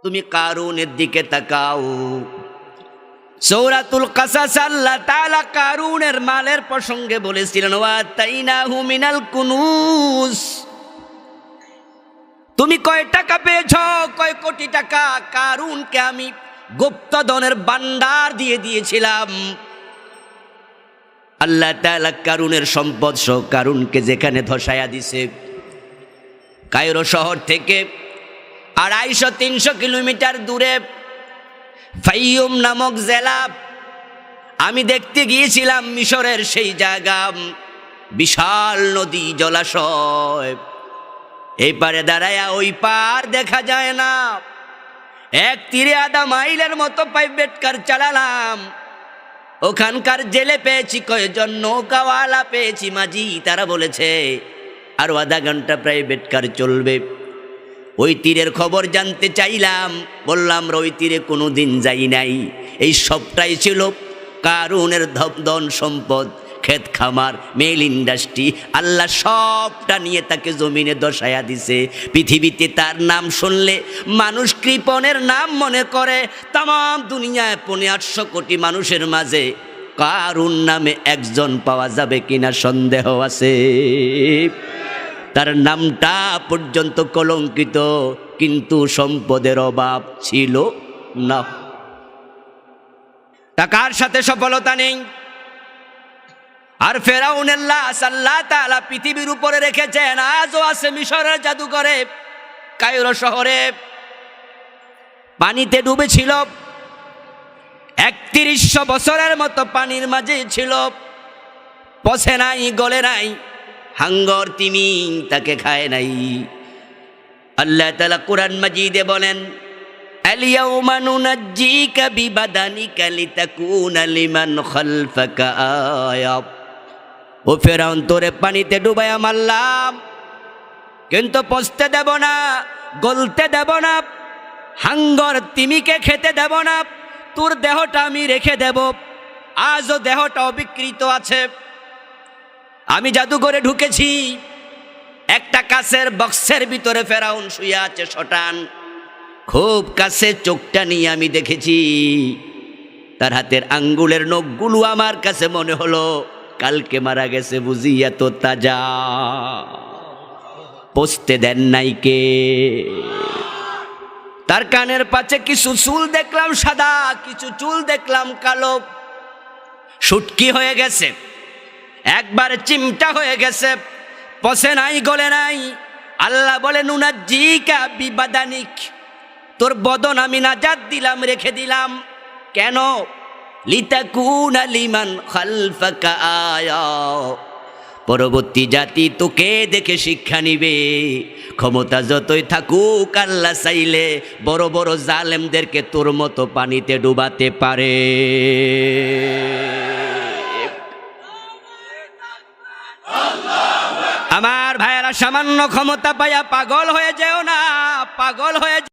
তুমি কারুনের দিকে তাকাও। সূরাতুল কাসাস আল্লাহ তাআলা কারুনের মালের প্রসঙ্গে বলেছিলেন, ওয়া তাইনাহু মিনাল কুনুজ। তুমি কয় টাকা পেয়েছ, কয় কোটি টাকা? কারুনকে আমি গুপ্তধনের ভান্ডার দিয়ে দিয়েছিলাম। আল্লাহ তাআলা কারুনের সম্পদ সহ কারুনকে যেখানে ধসায়া দিছে, কায়রো শহর থেকে 250-300 কিলোমিটার দূরে ফাইয়ুম নামক জেলা, আমি দেখতে গিয়েছিলাম মিশরের সেই জায়গা, বিশাল নদী জলাশয়, এই পারে দাঁড়ায়া ওই পার দেখা যায় না। এক তীরে আধা মাইলের মতো প্রাইভেট কার চালালাম। ওখানকার জেলে পেয়েছি কয়েকজন, নৌকাওয়ালা পেয়েছি মাঝি, তারা বলেছে আরো আধা ঘন্টা প্রাইভেট কার চলবে। ওই তীরের খবর জানতে চাইলাম, বললাম ওই তীরে কোনো দিন যাই নাই। এই সবটাই ছিল কারুনের ধন সম্পদ, ক্ষেত খামার, মেল ইন্ডাস্ট্রি, আল্লাহ সবটা নিয়ে তাকে জমিনে দশায়া দিছে। পৃথিবীতে তার নাম শুনলে মানুষ কৃপণের নাম মনে করে। তাম দুনিয়ায় 800 কোটি মানুষের মাঝে কারুন নামে একজন পাওয়া যাবে কিনা সন্দেহ আছে। তার নামটা পর্যন্ত কলঙ্কিত, কিন্তু সম্পদের অভাব ছিল না। টাকার সাথে সফলতা নেই। আর ফেরাউনের লাশ আল্লাহ তাআলা পৃথিবীর উপরে রেখেছেন, আজও আছে মিশরের জাদুঘরে। কায়রো শহরে পানিতে ডুবেছিল, 3100 বছরের মতো পানির মাঝে ছিল, পচে নাই, গলে নাই, হাঙ্গর তিমি তাকে খায় নাই। আল্লাহ তাআলা কুরআন মাজিদে বলেন, আল-ইয়াওমা নুনাজ্জিকা বিবাদানিকা লিতাকুনা লিমান খালফাকা আয়া। ও ফেরাউন, তোরে পানিতে ডুবাইয়া মারলাম, কিন্তু পচতে দেব না, গলতে দেব না, হাঙ্গর তিমিকে খেতে দেব না, তোর দেহটা আমি রেখে দেব। আজও দেহটা অবিকৃত আছে। আমি জাদুঘরে ঢুকেছি, একটা কাচের বক্সের ভিতরে ফেরাউন শুয়ে আছে শটান। খুব কাছে চোখটা নিয়ে আমি দেখেছি, তার হাতের আঙ্গুলের নখগুলো আমার কাছে মনে হলো কালকে মারা গেছে বুঝি, এত তাজা। পচতে দেন নাই কে? তার কানের পাশে কিছু চুল দেখলাম সাদা, কিছু চুল দেখলাম কালো, শুটকি হয়ে গেছে, একবার চিমটা হয়ে গেছে, পচে নাই, গলে নাই। আল্লাহ বলে, নুনাজ্জিকা বিবাদানিক, তোর বদন আমি নাজাত দিলাম, রেখে দিলাম। কেন? লিতাকুনা লিমান খালফাকা আয়া, পরবর্তী জাতি তোকে দেখে শিক্ষা নিবে। ক্ষমতা যতই থাকুক, আল্লাহ চাইলে বড় বড় জালেমদেরকে তোর মতো পানিতে ডুবাতে পারে। আমার ভাইয়েরা, সামান্য ক্ষমতা পাইয়া পাগল হয়ে যেও না, পাগল হয়ে